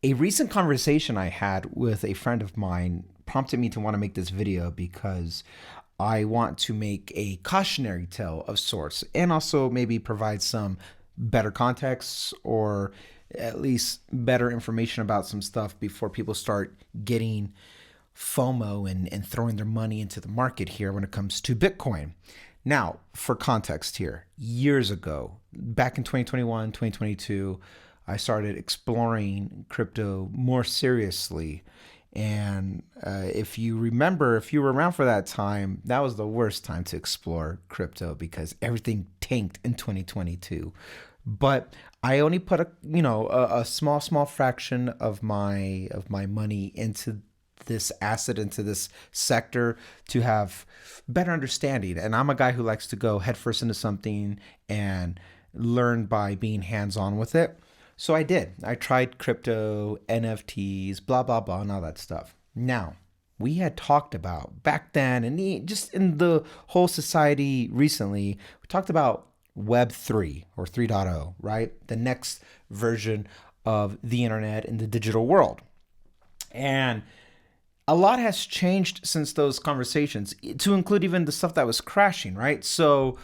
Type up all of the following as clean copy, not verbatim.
A recent conversation I had with a friend of mine prompted me to want to make this video because I want to make a cautionary tale of sorts and also maybe provide some better context or at least better information about some stuff before people start getting FOMO and throwing their money into the market here when it comes to Bitcoin. Now, for context here, years ago, back in 2021, 2022, I started exploring crypto more seriously. And if you remember, if you were around for that time, that was the worst time to explore crypto because everything tanked in 2022. But I only put a small fraction of my money into this asset, into this sector, to have better understanding. And I'm a guy who likes to go headfirst into something and learn by being hands-on with it. So I did. I tried crypto, NFTs, blah blah blah, and all that stuff. Now, we had talked about back then, and just in the whole society recently, we talked about Web 3 or 3.0, right? The next version of the internet in the digital world. And a lot has changed since those conversations, to include even the stuff that was crashing, right? So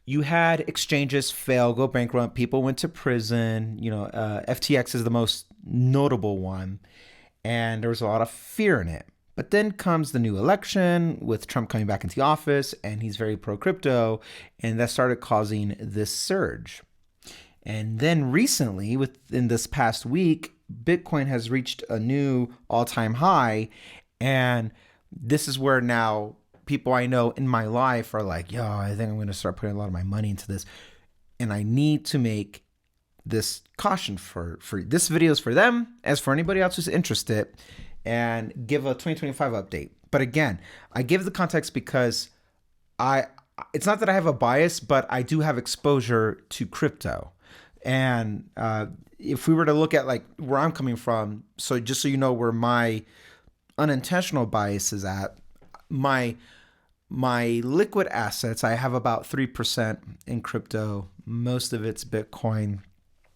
you had exchanges fail, go bankrupt, people went to prison. FTX is the most notable one, and there was a lot of fear in it. But then comes the new election with Trump coming back into office, and he's very pro crypto, and that started causing this surge. And then recently, within this past week, Bitcoin has reached a new all-time high, and this is where now people I know in my life are like, yo, I think I'm going to start putting a lot of my money into this. And I need to make this caution for this video is for them, as for anybody else who's interested, and give a 2025 update. But again, I give the context because it's not that I have a bias, but I do have exposure to crypto. And if we were to look at like where I'm coming from, so just so you know where my unintentional bias is at, my liquid assets, I have about 3% in crypto. Most of it's Bitcoin.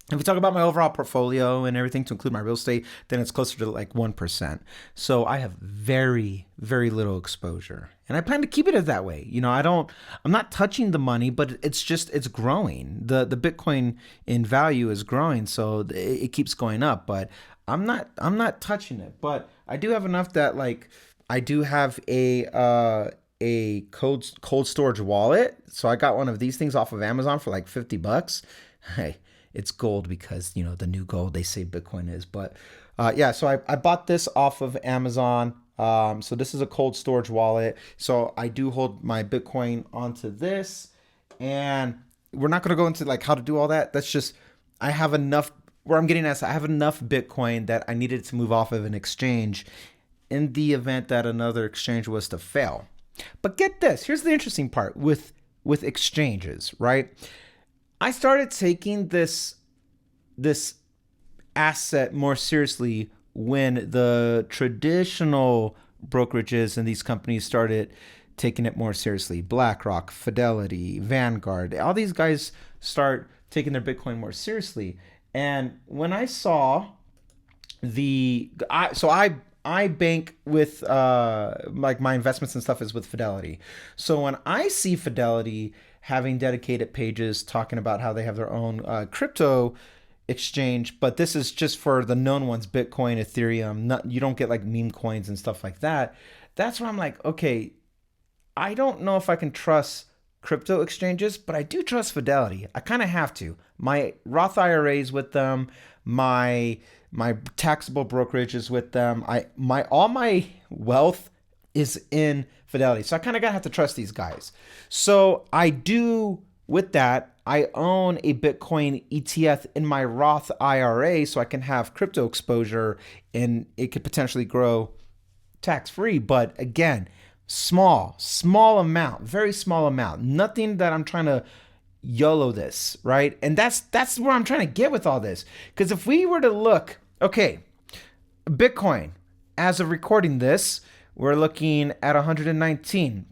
If we talk about my overall portfolio and everything to include my real estate, then it's closer to like 1%. So I have very, very little exposure. And I plan to keep it as that way. I'm not touching the money, but it's growing. The Bitcoin in value is growing, so it keeps going up, but I'm not touching it. But I do have enough that like I do have a cold storage wallet. So I got one of these things off of Amazon for like $50. Hey, it's gold because, the new gold they say Bitcoin is. But yeah, so I bought this off of Amazon. So this is a cold storage wallet. So I do hold my Bitcoin onto this. And we're not going to go into like how to do all that. That's just, I have enough, where I'm getting at, I have enough Bitcoin that I needed to move off of an exchange in the event that another exchange was to fail. But get this, here's the interesting part with exchanges, right? I started taking this asset more seriously when the traditional brokerages and these companies started taking it more seriously. BlackRock, Fidelity, Vanguard, all these guys start taking their Bitcoin more seriously. And when I saw I bank with like my investments and stuff is with Fidelity. So when I see Fidelity having dedicated pages talking about how they have their own crypto exchange, but this is just for the known ones, Bitcoin, Ethereum, you don't get like meme coins and stuff like that. That's where I'm like, okay, I don't know if I can trust crypto exchanges, but I do trust Fidelity. I kind of have to. My Roth IRAs with them, my taxable brokerage is with them. All my wealth is in Fidelity. So I kind of gotta have to trust these guys. So I do with that. I own a Bitcoin ETF in my Roth IRA so I can have crypto exposure and it could potentially grow tax free. But again, small amount, very small amount. Nothing that I'm trying to YOLO this, right? And that's where I'm trying to get with all this. Because if we were to look, okay, Bitcoin, as of recording this, we're looking at 119.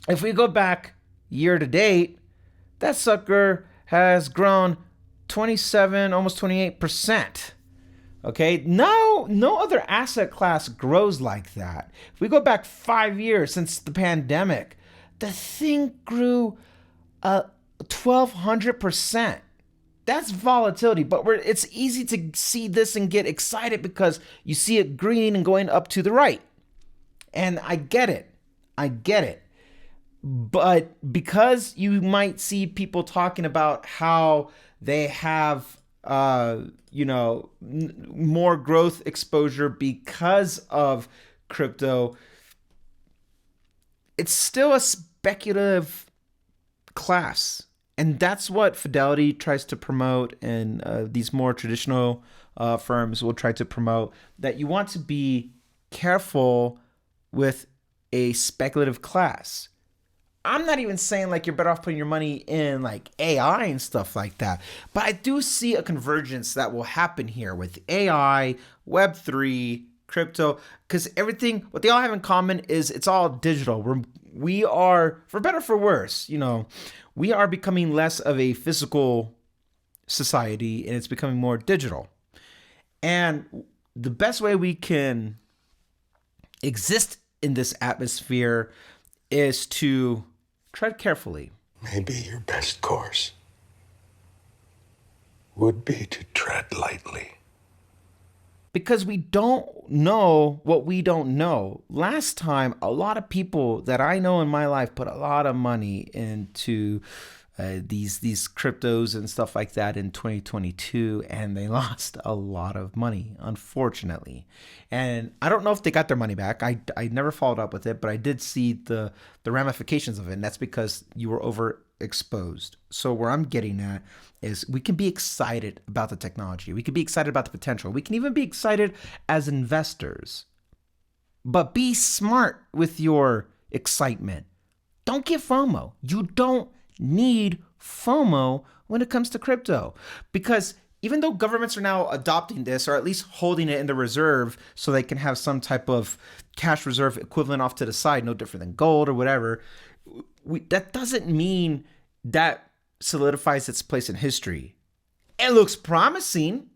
If we go back year to date, that sucker has grown 27, almost 28%. Okay, no other asset class grows like that. If we go back 5 years since the pandemic, the thing grew 1,200%. That's volatility, but it's easy to see this and get excited because you see it green and going up to the right. And I get it. I get it. But because you might see people talking about how they have more growth exposure because of crypto, it's still a speculative class. And that's what Fidelity tries to promote, and these more traditional firms will try to promote, that you want to be careful with a speculative class. I'm not even saying like you're better off putting your money in like AI and stuff like that, but I do see a convergence that will happen here with AI, Web3, crypto, because everything, what they all have in common is it's all digital. We are, for better or for worse, we are becoming less of a physical society and it's becoming more digital. And the best way we can exist in this atmosphere is to tread carefully. Maybe your best course would be to tread lightly. Because we don't know what we don't know. Last time, a lot of people that I know in my life put a lot of money into these cryptos and stuff like that in 2022, and they lost a lot of money, unfortunately. And I don't know if they got their money back. I never followed up with it, but I did see the ramifications of it, and that's because you were overexposed. So where I'm getting at is we can be excited about the technology. We can be excited about the potential. We can even be excited as investors. But be smart with your excitement. Don't get FOMO. You don't need FOMO when it comes to crypto, because even though governments are now adopting this, or at least holding it in the reserve so they can have some type of cash reserve equivalent off to the side, no different than gold or whatever, that doesn't mean that solidifies its place in history. It looks promising,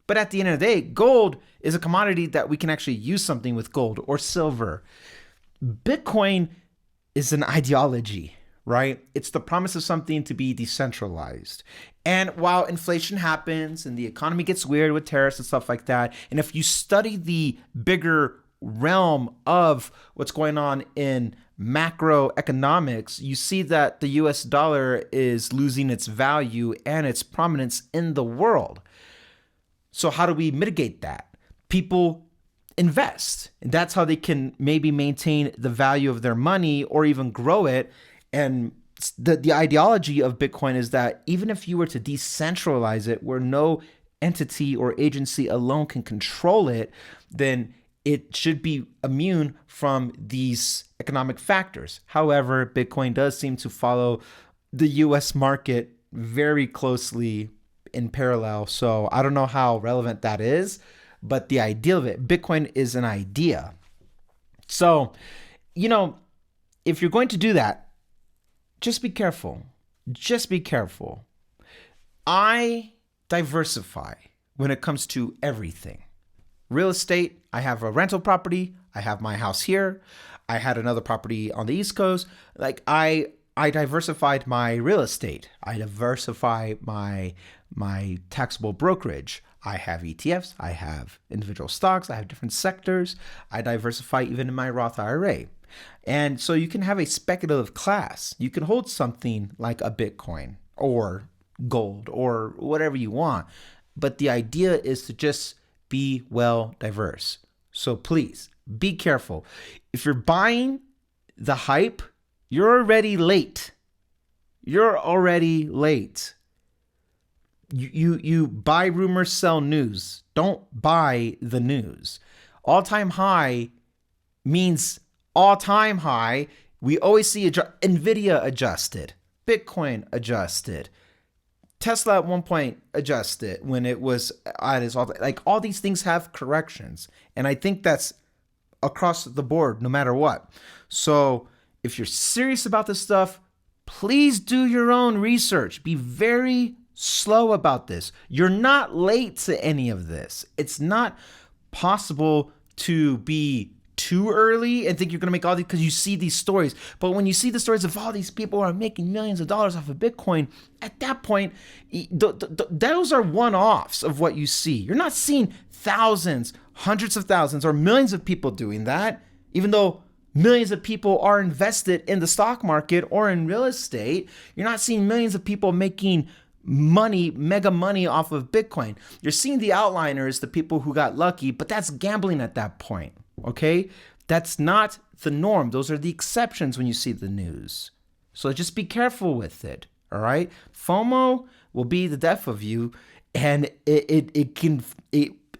but at the end of the day, gold is a commodity that we can actually use something with, gold or silver. Bitcoin is an ideology, right? It's the promise of something to be decentralized. And while inflation happens and the economy gets weird with tariffs and stuff like that, and if you study the bigger realm of what's going on in macroeconomics, you see that the US dollar is losing its value and its prominence in the world. So how do we mitigate that? People invest, and that's how they can maybe maintain the value of their money or even grow it. And the ideology of Bitcoin is that even if you were to decentralize it, where no entity or agency alone can control it, then it should be immune from these economic factors. However, Bitcoin does seem to follow the US market very closely in parallel. So I don't know how relevant that is, but the idea of it, Bitcoin is an idea. So, if you're going to do that, just be careful. Just be careful. I diversify when it comes to everything. Real estate, I have a rental property. I have my house here. I had another property on the East Coast. Like I diversified my real estate. I diversify my taxable brokerage. I have ETFs. I have individual stocks. I have different sectors. I diversify even in my Roth IRA. And so you can have a speculative class. You can hold something like a Bitcoin or gold or whatever you want. But the idea is to just be well diverse. So please be careful. If you're buying the hype, you're already late. You're already late. You buy rumors, sell news. Don't buy the news. All-time high means all-time high. We always see Nvidia adjusted, Bitcoin adjusted, Tesla at one point adjusted when it was at its all. Like all these things have corrections, and I think that's across the board, no matter what. So if you're serious about this stuff, please do your own research. Be very, slow about this. You're not late to any of this. It's not possible to be too early and think you're going to make all these because you see these stories. But when you see the stories of all these people who are making millions of dollars off of Bitcoin, at that point, those are one-offs of what you see. You're not seeing thousands, hundreds of thousands, or millions of people doing that, even though millions of people are invested in the stock market or in real estate. You're not seeing millions of people making money, mega money off of Bitcoin. You're seeing the outliners, the people who got lucky, but that's gambling at that point, okay? That's not the norm. Those are the exceptions when you see the news. So just be careful with it, all right? FOMO will be the death of you, and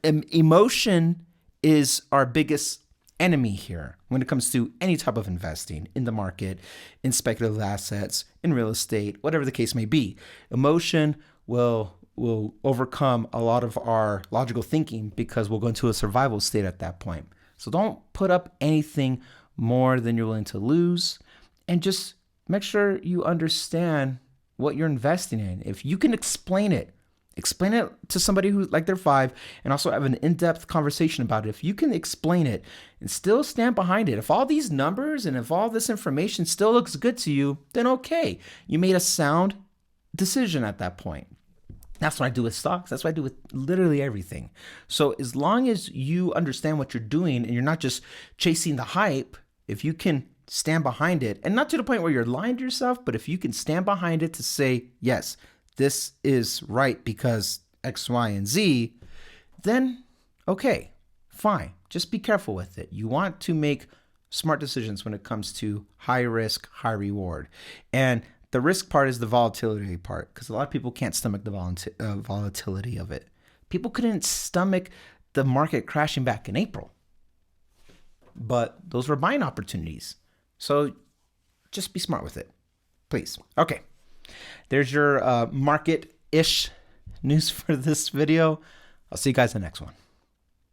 emotion is our biggest enemy here when it comes to any type of investing in the market, in speculative assets, in real estate, whatever the case may be. Emotion will overcome a lot of our logical thinking because we'll go into a survival state at that point. So don't put up anything more than you're willing to lose, and just make sure you understand what you're investing in. If you can explain it to somebody who's like they're 5, and also have an in-depth conversation about it. If you can explain it and still stand behind it, if all these numbers and if all this information still looks good to you, then okay, you made a sound decision at that point. That's what I do with stocks. That's what I do with literally everything. So as long as you understand what you're doing and you're not just chasing the hype, if you can stand behind it, and not to the point where you're lying to yourself, but if you can stand behind it to say, yes, this is right because X, Y, and Z, then okay, fine. Just be careful with it. You want to make smart decisions when it comes to high risk, high reward. And the risk part is the volatility part, because a lot of people can't stomach the volatility of it. People couldn't stomach the market crashing back in April. But those were buying opportunities. So just be smart with it, please. Okay. There's your market-ish news for this video. I'll see you guys in the next one.